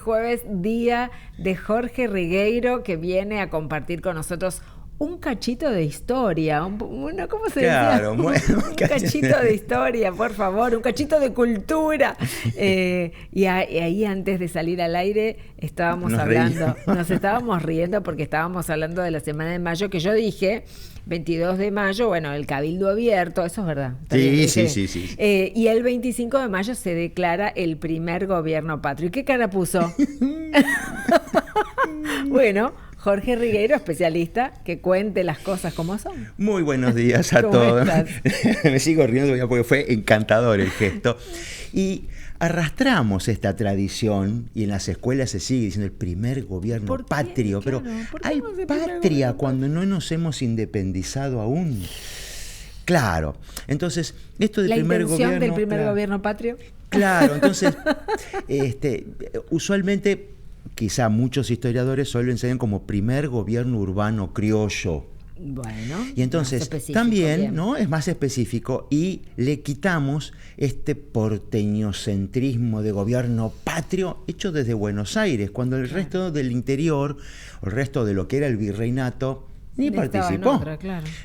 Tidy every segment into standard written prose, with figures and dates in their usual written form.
Jueves, día de Jorge Rigueiro, que viene a compartir con nosotros un cachito de historia, ¿cómo se decía? Claro, Un cachito de historia, por favor, un cachito de cultura. Y ahí antes de salir al aire nos estábamos riendo porque estábamos hablando de la semana de mayo, que yo dije 22 de mayo, bueno, el Cabildo Abierto, eso es verdad. Sí. Y el 25 de mayo se declara el primer gobierno patrio. ¿Y qué cara puso? Bueno, Jorge Rigueiro, especialista, que cuente las cosas como son. Muy buenos días a todos. Me sigo riendo porque fue encantador el gesto. Y arrastramos esta tradición, y en las escuelas se sigue diciendo el primer gobierno patrio, pero ¿hay patria cuando no nos hemos independizado aún? Claro. Entonces, esto del primer gobierno... ¿La intención del primer gobierno patrio? Claro, entonces, usualmente... Quizá muchos historiadores solo lo enseñan como primer gobierno urbano criollo. Bueno, y entonces también, ¿no?, es más específico, y le quitamos este porteñocentrismo de gobierno patrio hecho desde Buenos Aires, cuando el resto del interior, o el resto de lo que era el virreinato, ni participó.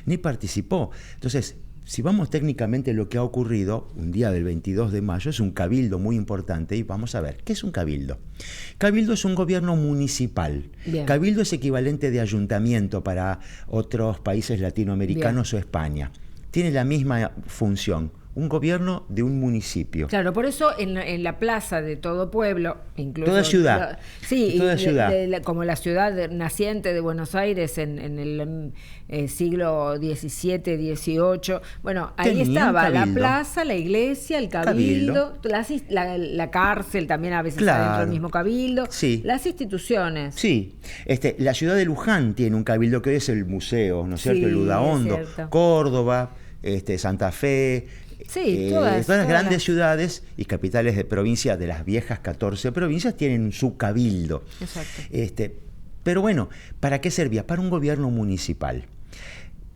Ni participó. Entonces, si vamos técnicamente, lo que ha ocurrido un día del 22 de mayo es un cabildo muy importante, y vamos a ver, ¿qué es un cabildo? Cabildo es un gobierno municipal. Bien. Cabildo es equivalente de ayuntamiento para otros países latinoamericanos. Bien. O España. Tiene la misma función. Un gobierno de un municipio. Claro, por eso en la plaza de todo pueblo, incluso... Toda ciudad. Toda ciudad. Como la ciudad naciente de Buenos Aires en el siglo XVII, XVIII. Bueno, ahí estaba la plaza, la iglesia, el cabildo. La cárcel también a veces está dentro del mismo cabildo. Sí. Las instituciones. Sí. La ciudad de Luján tiene un cabildo que es el museo, ¿no es cierto? El Udaondo. Córdoba, Santa Fe... Sí, todas las grandes ciudades y capitales de provincia, de las viejas 14 provincias, tienen su cabildo. Exacto. Pero bueno, ¿para qué servía? Para un gobierno municipal.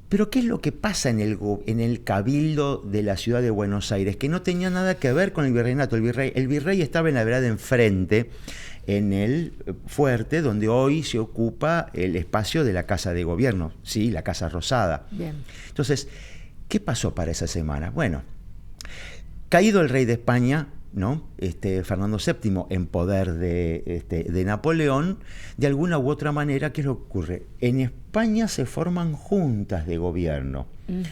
Pero ¿qué es lo que pasa en el cabildo de la ciudad de Buenos Aires? Que no tenía nada que ver con el virreinato. El virrey estaba en la vereda enfrente, en el fuerte donde hoy se ocupa el espacio de la Casa de Gobierno, sí, la Casa Rosada. Bien. Entonces, ¿qué pasó para esa semana? Bueno, caído el rey de España, ¿no? Fernando VII, en poder de Napoleón, de alguna u otra manera, ¿qué es lo que ocurre? En España se forman juntas de gobierno,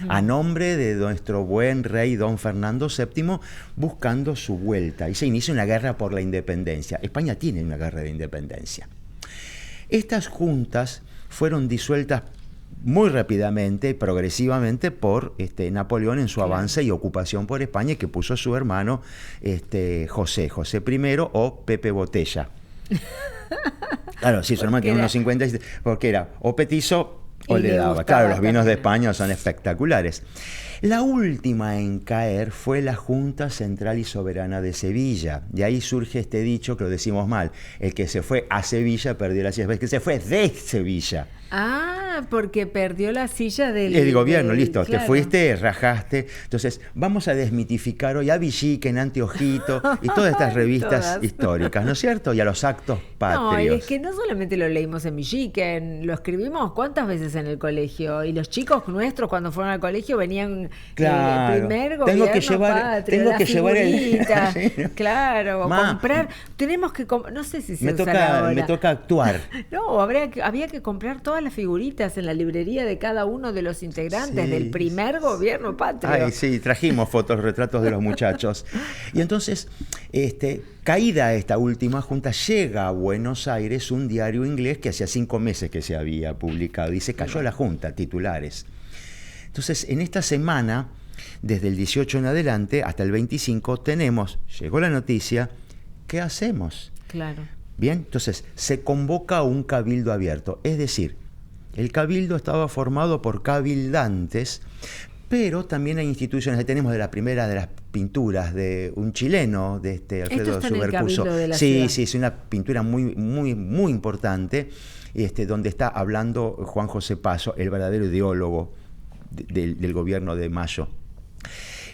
a nombre de nuestro buen rey don Fernando VII, buscando su vuelta, y se inicia una guerra por la independencia. España tiene una guerra de independencia. Estas juntas fueron disueltas muy rápidamente, progresivamente, por Napoleón en su avance y ocupación por España, que puso a su hermano José I o Pepe Botella. Claro, sí, su hermano tiene unos 50, porque era o petizo o le daba. Claro, los vinos de España son espectaculares. La última en caer fue la Junta Central y Soberana de Sevilla. De ahí surge este dicho, que lo decimos mal: el que se fue a Sevilla perdió la silla. El que se fue de Sevilla. Ah, porque perdió la silla el gobierno, listo, claro. Te fuiste, rajaste. Entonces, vamos a desmitificar hoy a Villiquen, Anteojito y todas estas revistas históricas, ¿no es cierto? Y a los actos patrios. No, y es que no solamente lo leímos en Villiquen, lo escribimos cuántas veces en el colegio. Y los chicos nuestros, cuando fueron al colegio, venían el primer gobierno patrio, tengo que llevar el... Claro, comprar. Tenemos que... No sé si se usará ahora. Me toca actuar. No, había que comprar todas las figuritas en la librería de cada uno de los integrantes del primer gobierno patrio. Ay, sí, trajimos fotos, retratos de los muchachos. Y entonces, caída esta última junta, llega a Buenos Aires un diario inglés que hacía 5 meses que se había publicado. Dice: cayó la junta, titulares. Entonces, en esta semana, desde el 18 en adelante hasta el 25, llegó la noticia, ¿qué hacemos? Claro. Bien, entonces se convoca un cabildo abierto, es decir, el cabildo estaba formado por cabildantes, pero también hay instituciones. Ahí tenemos de la primera de las pinturas de un chileno, de Alfredo Subercuso. Sí, es una pintura muy, muy, muy importante, donde está hablando Juan José Paso, el verdadero ideólogo del gobierno de Mayo.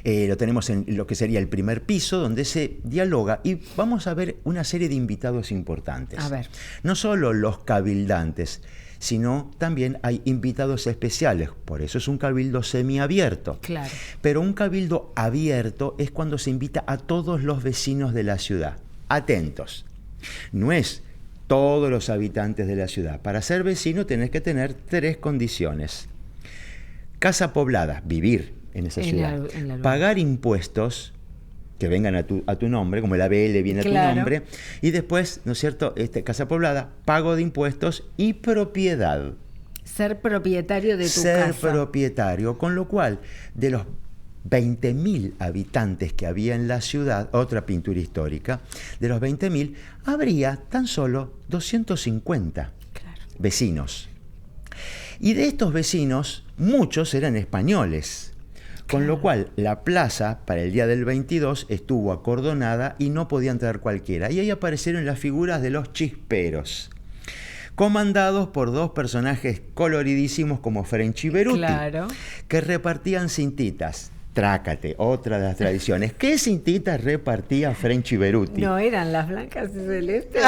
Lo tenemos en lo que sería el primer piso, donde se dialoga y vamos a ver una serie de invitados importantes. A ver. No solo los cabildantes, sino también hay invitados especiales. Por eso es un cabildo semiabierto. Claro. Pero un cabildo abierto es cuando se invita a todos los vecinos de la ciudad. Atentos. No es todos los habitantes de la ciudad. Para ser vecino tenés que tener 3 condiciones. Casa poblada, vivir en esa ciudad. Pagar impuestos que vengan a tu nombre, como el ABL viene a tu nombre, y después, ¿no es cierto?, casa poblada, pago de impuestos y propiedad. Ser propietario de tu casa. Ser propietario, con lo cual, de los 20.000 habitantes que había en la ciudad, otra pintura histórica, de los 20.000, habría tan solo 250 vecinos. Y de estos vecinos, muchos eran españoles. Con lo cual, la plaza, para el día del 22, estuvo acordonada y no podía entrar cualquiera. Y ahí aparecieron las figuras de los chisperos, comandados por 2 personajes coloridísimos como French y Beruti, que repartían cintitas. Trácate, otra de las tradiciones. ¿Qué cintitas repartía French y Beruti? ¿No eran las blancas y celestes?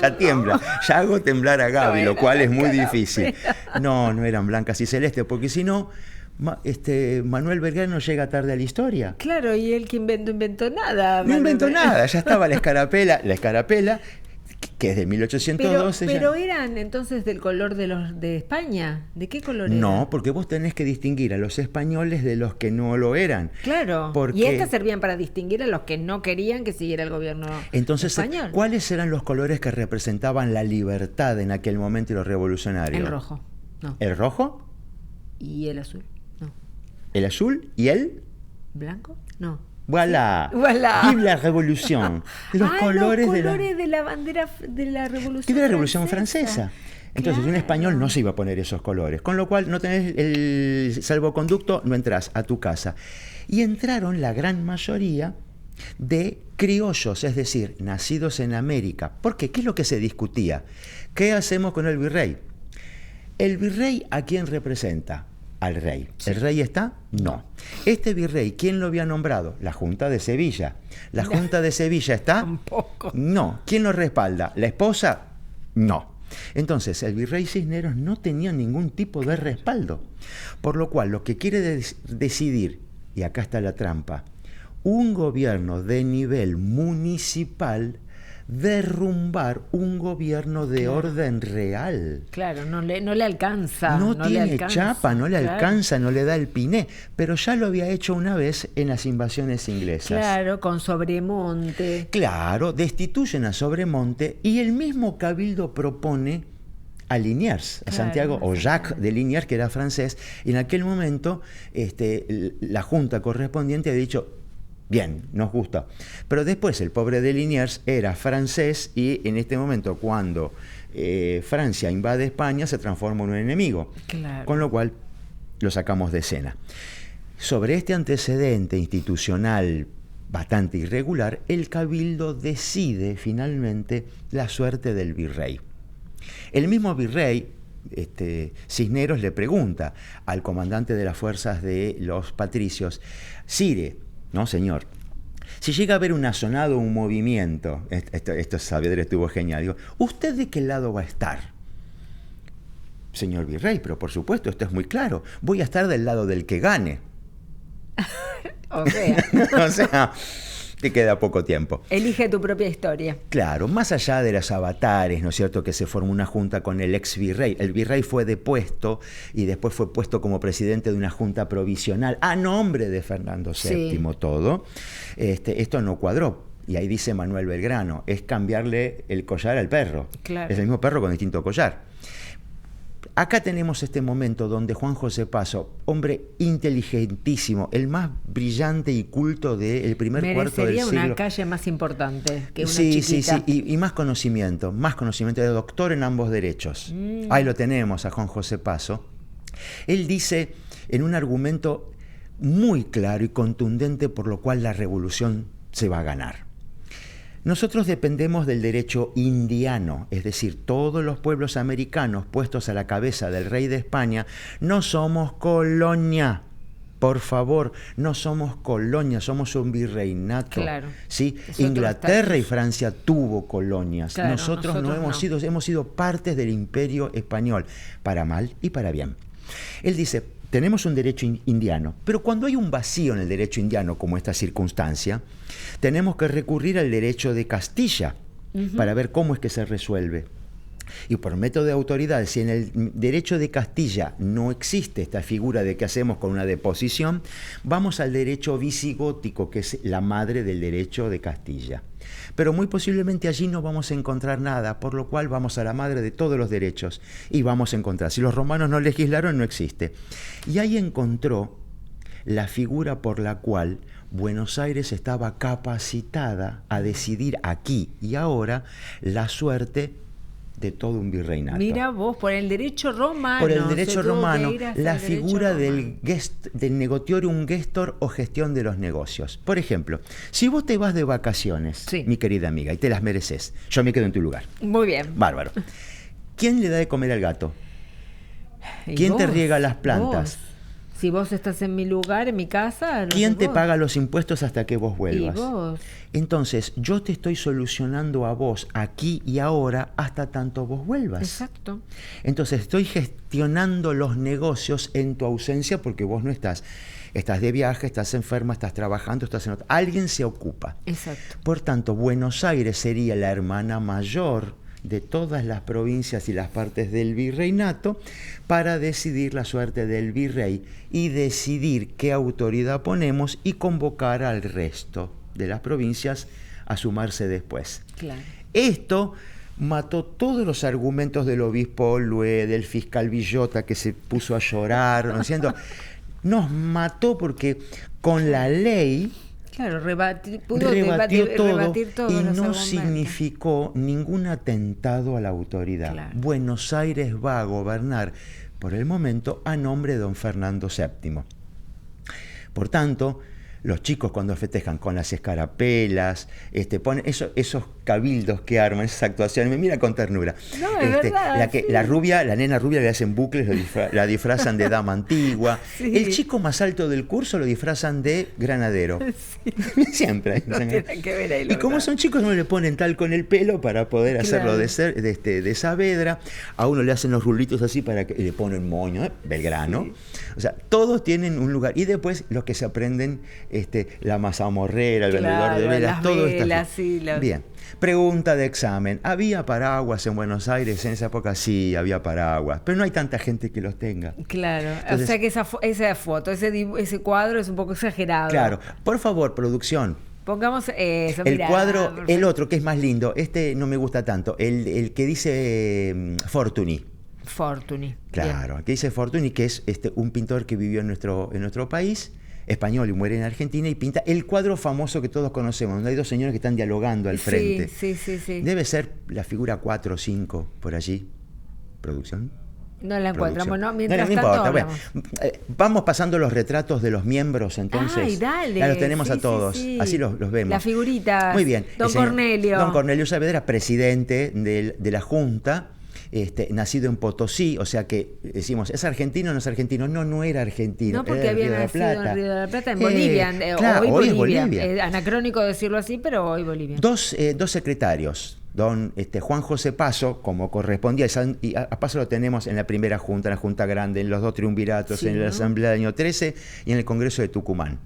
Ya tiembla, ya hago temblar a Gaby, lo cual es muy difícil. No eran blancas y celestes, porque si no, Manuel Belgrano llega tarde a la historia. Claro, y él que inventó nada. No inventó nada, ya estaba la escarapela, que es de 1812. Pero eran entonces del color de los de España. ¿De qué color eran? No, porque vos tenés que distinguir a los españoles de los que no lo eran. Claro. Y estas servían para distinguir a los que no querían que siguiera el gobierno español. ¿Cuáles eran los colores que representaban la libertad en aquel momento y los revolucionarios? El rojo. No. ¿El rojo? Y el azul. No. ¿El azul y el blanco? No. Voilà. Vive la revolución. Los colores de la bandera de la revolución. De la revolución francesa. Entonces, un español no se iba a poner esos colores. Con lo cual, no tenés el salvoconducto, no entras a tu casa. Y entraron la gran mayoría de criollos, es decir, nacidos en América. ¿Por qué? ¿Qué es lo que se discutía? ¿Qué hacemos con el virrey? ¿El virrey a quién representa? Al rey. Sí. ¿El rey está? No. Este virrey, ¿quién lo había nombrado? La Junta de Sevilla. ¿La Junta de Sevilla está? Tampoco. No. ¿Quién lo respalda? ¿La esposa? No. Entonces, el virrey Cisneros no tenía ningún tipo de respaldo. Por lo cual, lo que quiere decidir, y acá está la trampa, un gobierno de nivel municipal derrumbar un gobierno de orden real. Claro, no le alcanza. No tiene chapa, no le alcanza, no le da el piné, pero ya lo había hecho una vez en las invasiones inglesas. Claro, con Sobremonte. Claro, destituyen a Sobremonte y el mismo cabildo propone a Liniers, a Santiago, o Jacques de Liniers, que era francés, y en aquel momento la junta correspondiente había dicho: bien, nos gusta. Pero después el pobre de Liniers era francés y en este momento, cuando Francia invade España, se transforma en un enemigo. Claro. Con lo cual lo sacamos de escena. Sobre este antecedente institucional bastante irregular, el cabildo decide finalmente la suerte del virrey. El mismo virrey, Cisneros, le pregunta al comandante de las fuerzas de los patricios: Sire, no, señor, si llega a haber un asonado, un movimiento, esto Saavedra estuvo genial, digo, ¿usted de qué lado va a estar? Señor virrey, pero por supuesto, esto es muy claro, voy a estar del lado del que gane. O sea, te queda poco tiempo. Elige tu propia historia. Claro, más allá de los avatares, ¿no es cierto?, que se formó una junta con el ex virrey. El virrey fue depuesto y después fue puesto como presidente de una junta provisional a nombre de Fernando VII, sí. Todo. Esto no cuadró. Y ahí dice Manuel Belgrano, es cambiarle el collar al perro. Claro. Es el mismo perro con distinto collar. Acá tenemos este momento donde Juan José Paso, hombre inteligentísimo, el más brillante y culto del primer cuarto del siglo. Merecería una calle más importante que una chiquita. Sí, y más conocimiento, de doctor en ambos derechos. Ahí lo tenemos a Juan José Paso. Él dice en un argumento muy claro y contundente por lo cual la revolución se va a ganar. Nosotros dependemos del derecho indiano, es decir, todos los pueblos americanos puestos a la cabeza del rey de España no somos colonia, Por favor, no somos colonia, somos un virreinato. Claro. ¿Sí? Inglaterra y Francia tuvo colonias. Claro, nosotros no hemos sido partes del imperio español, para mal y para bien. Él dice, tenemos un derecho indiano, pero cuando hay un vacío en el derecho indiano, como esta circunstancia, tenemos que recurrir al derecho de Castilla para ver cómo es que se resuelve. Y por método de autoridad, si en el derecho de Castilla no existe esta figura de qué hacemos con una deposición, vamos al derecho visigótico, que es la madre del derecho de Castilla. Pero muy posiblemente allí no vamos a encontrar nada, por lo cual vamos a la madre de todos los derechos y vamos a encontrar. Si los romanos no legislaron, no existe. Y ahí encontró la figura por la cual Buenos Aires estaba capacitada a decidir aquí y ahora la suerte de todo un virreinato. Mira vos, por el derecho romano. Por el derecho romano, la figura del negotiorium gestor o gestión de los negocios. Por ejemplo, si vos te vas de vacaciones, mi querida amiga, y te las mereces, yo me quedo en tu lugar. Muy bien. Bárbaro. ¿Quién le da de comer al gato? ¿Quién te riega las plantas? Vos. Si vos estás en mi lugar, en mi casa... ¿Quién te paga los impuestos hasta que vos vuelvas? ¿Y vos? Entonces, yo te estoy solucionando a vos aquí y ahora hasta tanto vos vuelvas. Exacto. Entonces, estoy gestionando los negocios en tu ausencia porque vos no estás. Estás de viaje, estás enferma, estás trabajando, estás en otra. Alguien se ocupa. Exacto. Por tanto, Buenos Aires sería la hermana mayor de todas las provincias y las partes del virreinato para decidir la suerte del virrey y decidir qué autoridad ponemos y convocar al resto de las provincias a sumarse después. Claro. Esto mató todos los argumentos del obispo Olue, del fiscal Villota que se puso a llorar, ¿no? Diciendo, nos mató porque con la ley... Claro, rebatió todo y no significó ningún atentado a la autoridad. Claro. Buenos Aires va a gobernar por el momento a nombre de don Fernando VII. Por tanto, los chicos cuando festejan con las escarapelas, ponen esos cabildos que arman, esas actuaciones, me mira con ternura. No, es verdad, la nena rubia le hacen bucles, la disfrazan de dama antigua. Sí. El chico más alto del curso lo disfrazan de granadero. Sí. Siempre. No tiene que ver ahí, y como son chicos, no le ponen tal con el pelo para poder hacerlo de Saavedra. A uno le hacen los rulitos así para que le ponen moño, Belgrano. Sí. O sea, todos tienen un lugar. Y después los que se aprenden la mazamorrera, el vendedor de velas, todo esto. Bien. Pregunta de examen. ¿Había paraguas en Buenos Aires en esa época? Sí, había paraguas, pero no hay tanta gente que los tenga. Claro, entonces, o sea que esa foto, ese cuadro es un poco exagerado. Claro, por favor, producción. Pongamos eso. El cuadro, perfecto. El otro que es más lindo, no me gusta tanto, el que dice Fortuny. Claro, bien. Que dice Fortuny, que es un pintor que vivió en nuestro país, español y muere en Argentina y pinta el cuadro famoso que todos conocemos, donde hay dos señores que están dialogando al frente. Sí. Debe ser la figura 4 o 5 por allí. ¿Producción? No la encontramos, ¿no? Mientras tanto importa. Bueno, vamos pasando los retratos de los miembros, entonces. Ay, dale. Ya los tenemos a todos, así los vemos. La figurita. Muy bien. Don Cornelio Saavedra, presidente de la Junta. Nacido en Potosí, o sea que decimos, ¿es argentino o no es argentino? No era argentino. No, porque había nacido en Río de la Plata, en Bolivia. Claro, hoy Bolivia. Anacrónico decirlo así, pero hoy Bolivia. Dos secretarios, don Juan José Paso, como correspondía, y a Paso lo tenemos en la primera junta, en la Junta Grande, en los dos triunviratos, en la Asamblea del año 13 y en el Congreso de Tucumán.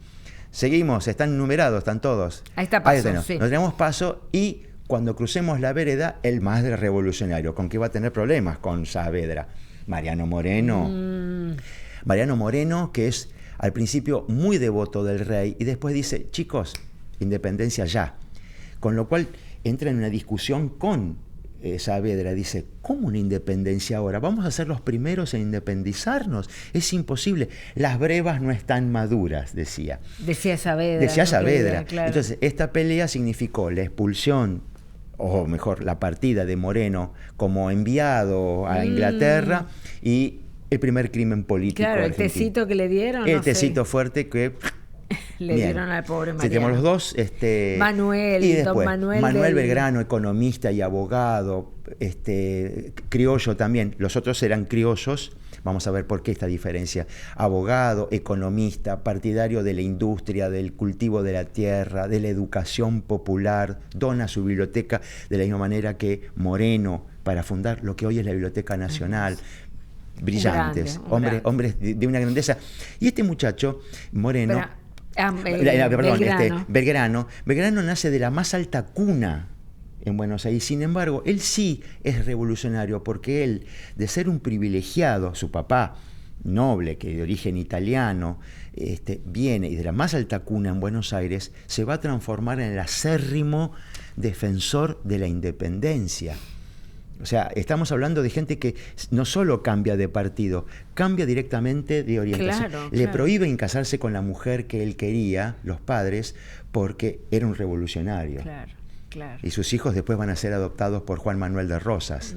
Seguimos, están numerados, están todos. Ahí está Paso, Nos tenemos Paso y... Cuando crucemos la vereda, el más revolucionario, con que va a tener problemas con Saavedra. Mariano Moreno. Mariano Moreno, que es al principio muy devoto del rey, y después dice, chicos, independencia ya. Con lo cual entra en una discusión con Saavedra. Dice, ¿cómo una independencia ahora? ¿Vamos a ser los primeros en independizarnos? Es imposible. Las brevas no están maduras, decía. Decía Saavedra. Claro. Entonces, esta pelea significó la expulsión, o mejor, la partida de Moreno como enviado a Inglaterra y el primer crimen político argentino. El tecito que le dieron. El tecito fuerte que... Le dieron al pobre Mariano. Tenemos los dos. Manuel, y después, don Manuel Belgrano, economista y abogado, criollo también. Los otros eran criollos, Vamos a ver por qué esta diferencia. Abogado, economista, partidario de la industria, del cultivo de la tierra, de la educación popular, dona su biblioteca de la misma manera que Moreno para fundar lo que hoy es la Biblioteca Nacional. Brillantes, hombres de una grandeza. Y este muchacho, Moreno, Belgrano nace de la más alta cuna en Buenos Aires. Sin embargo, él sí es revolucionario porque él, de ser un privilegiado, su papá, noble, que de origen italiano, viene y de la más alta cuna en Buenos Aires, se va a transformar en el acérrimo defensor de la independencia. O sea, estamos hablando de gente que no solo cambia de partido, cambia directamente de orientación. Le prohíben casarse con la mujer que él quería, los padres, porque era un revolucionario. Claro. Y sus hijos después van a ser adoptados por Juan Manuel de Rosas.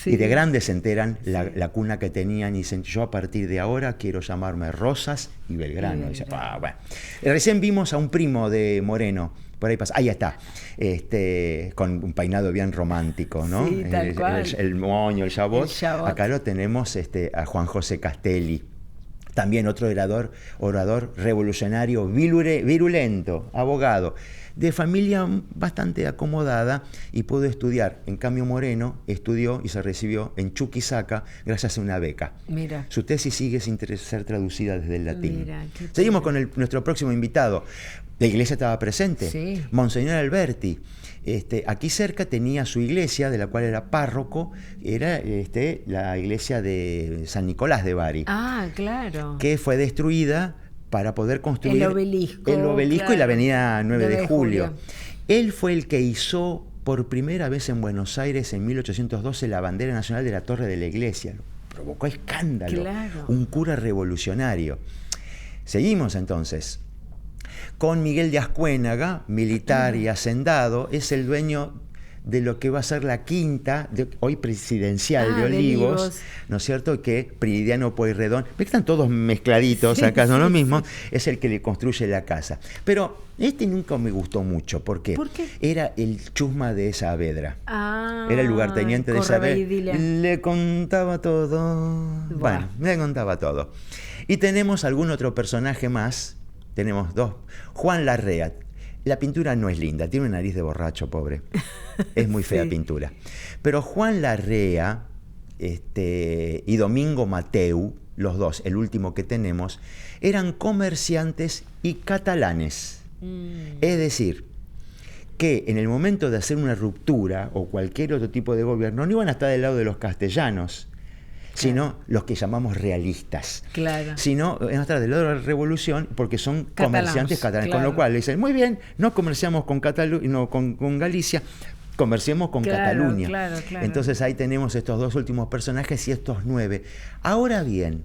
Y de grandes se enteran la cuna que tenían y dicen, yo a partir de ahora quiero llamarme Rosas y Belgrano. Y dicen, bueno. Recién vimos a un primo de Moreno, por ahí pasa, ahí está, con un peinado bien romántico, ¿no? Sí, tal cual. El moño, el jabot. Acá lo tenemos a Juan José Castelli. También otro orador revolucionario, virulento, abogado, de familia bastante acomodada y pudo estudiar. En cambio, Moreno estudió y se recibió en Chuquisaca gracias a una beca. Mira. Su tesis sigue sin ser traducida desde el latín. Seguimos con nuestro próximo invitado. La iglesia estaba presente. Sí. Monseñor Alberti. Aquí cerca tenía su iglesia, de la cual era párroco, era la iglesia de San Nicolás de Bari. Ah, claro. Que fue destruida para poder construir el obelisco y la avenida 9 de Julio. Él fue el que izó por primera vez en Buenos Aires en 1812 la bandera nacional de la torre de la iglesia. Provocó escándalo. Claro. Un cura revolucionario. Seguimos entonces con Miguel de Ascuénaga, militar y hacendado. Es el dueño de lo que va a ser la quinta, hoy presidencial de Olivos, ¿no es cierto? Que Prilidiano Pueyrredón, que están todos mezcladitos acá, son lo mismo, es el que le construye la casa. Pero nunca me gustó mucho, ¿por qué? Era el chusma de Saavedra. Era el lugarteniente de Saavedra. Le contaba todo. Bueno, le contaba todo. Y tenemos algún otro personaje más, tenemos dos. Juan Larrea. La pintura no es linda, tiene una nariz de borracho, pobre. Es muy fea pintura. Pero Juan Larrea y Domingo Mateu, los dos, el último que tenemos, eran comerciantes y catalanes. Es decir, que en el momento de hacer una ruptura o cualquier otro tipo de gobierno, no iban a estar del lado de los castellanos, sino los que llamamos realistas. Sino van a estar del lado de la revolución porque son comerciantes catalanes. Con lo cual le dicen, muy bien, no comerciamos con Galicia, comerciemos con Cataluña. Entonces ahí tenemos estos dos últimos personajes y estos 9. Ahora bien,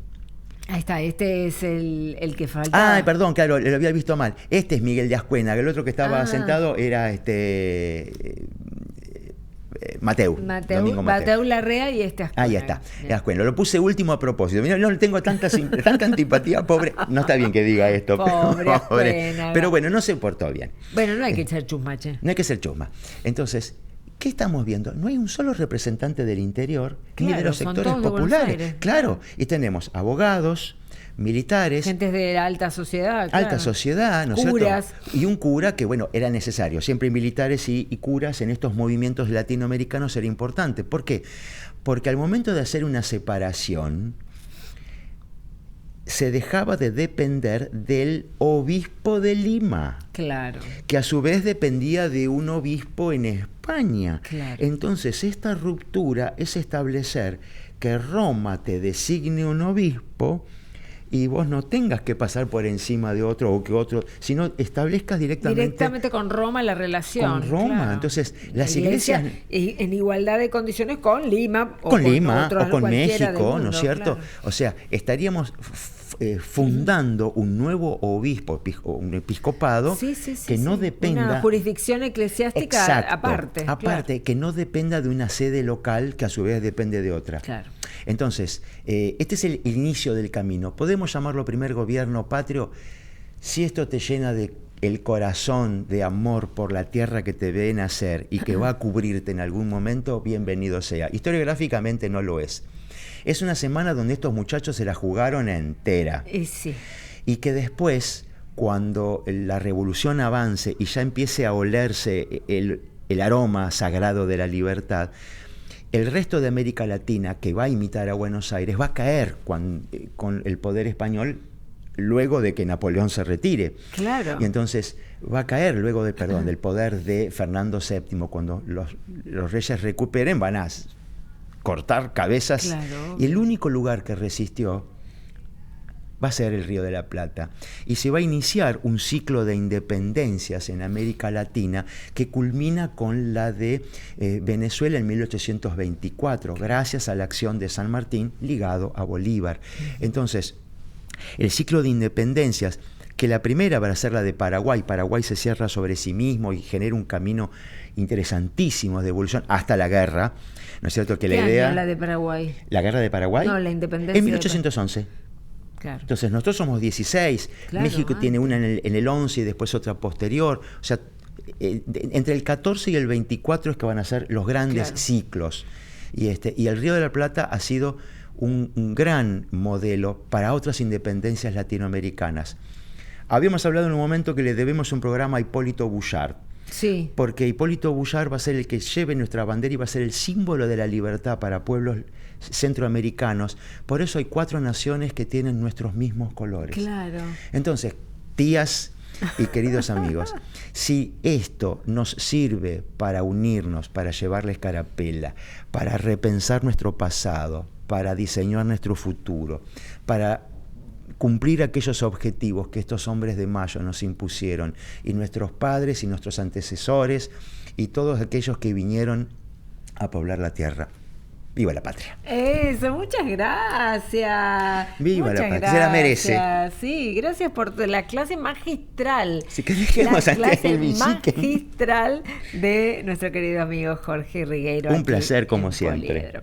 ahí está, este es el que falta. Perdón, claro, lo había visto mal. Este es Miguel de Ascuénaga, el otro que estaba sentado era Mateu Larrea y Ascuénaga. Ahí está, Ascuénaga. Lo puse último a propósito. Mira, no le tengo tanta antipatía, pobre. No está bien que diga esto. Pobre. Pero bueno, no se portó bien. Bueno, no hay que ser chusma, che. No hay que ser chusma. Entonces, ¿qué estamos viendo? No hay un solo representante del interior ni de los sectores populares. Y tenemos abogados, militares, gentes de la alta sociedad, alta sociedad, ¿no es cierto? Curas. Y un cura que, bueno, era necesario. Siempre militares y curas en estos movimientos latinoamericanos era importante. ¿Por qué? Porque al momento de hacer una separación, se dejaba de depender del obispo de Lima. Que a su vez dependía de un obispo en España. Entonces, esta ruptura es establecer que Roma te designe un obispo y vos no tengas que pasar por encima de otro o que otro, sino establezcas directamente con Roma la relación. Con Roma. Entonces, las iglesias en igualdad de condiciones con Lima o con México, ¿no es cierto? O sea, estaríamos fundando un nuevo obispo, un episcopado que no dependa... Una jurisdicción eclesiástica aparte. Que no dependa de una sede local que a su vez depende de otra. Entonces, este es el inicio del camino. ¿Podemos llamarlo primer gobierno patrio? Si esto te llena de el corazón de amor por la tierra que te ve nacer y que va a cubrirte en algún momento, bienvenido sea. Historiográficamente no lo es. Es una semana donde estos muchachos se la jugaron entera. Sí. Y que después, cuando la revolución avance y ya empiece a olerse el aroma sagrado de la libertad, el resto de América Latina, que va a imitar a Buenos Aires, va a caer con el poder español luego de que Napoleón se retire. Claro. Y entonces va a caer luego del poder de Fernando VII. Cuando los reyes recuperen, van a cortar cabezas. Claro. Y el único lugar que resistió va a ser el Río de la Plata. Y se va a iniciar un ciclo de independencias en América Latina que culmina con la de Venezuela en 1824, gracias a la acción de San Martín ligado a Bolívar. Entonces, el ciclo de independencias, que la primera va a ser la de Paraguay. Paraguay se cierra sobre sí mismo y genera un camino interesantísimo de evolución hasta la guerra. ¿No es cierto? Que la idea... la de Paraguay? ¿La guerra de Paraguay? No, la independencia. En 1811. Claro. Entonces nosotros somos 16, claro, México tiene una en el 11 y después otra posterior. O sea, entre el 14 y el 24 es que van a ser los grandes ciclos. Y el Río de la Plata ha sido un gran modelo para otras independencias latinoamericanas. Habíamos hablado en un momento que le debemos un programa a Hipólito Bouchard. Sí. Porque Hipólito Bouchard va a ser el que lleve nuestra bandera y va a ser el símbolo de la libertad para pueblos centroamericanos. Por eso hay 4 naciones que tienen nuestros mismos colores. Claro. Entonces, tías y queridos amigos, si esto nos sirve para unirnos, para llevar la escarapela, para repensar nuestro pasado, para diseñar nuestro futuro, para cumplir aquellos objetivos que estos hombres de Mayo nos impusieron, y nuestros padres y nuestros antecesores y todos aquellos que vinieron a poblar la tierra. ¡Viva la patria! Eso, muchas gracias. ¡Viva la patria! Se la merece. Sí, gracias por la clase magistral. Sí, que dejemos la antes clase el magistral de nuestro querido amigo Jorge Rigueiro. Un placer como siempre.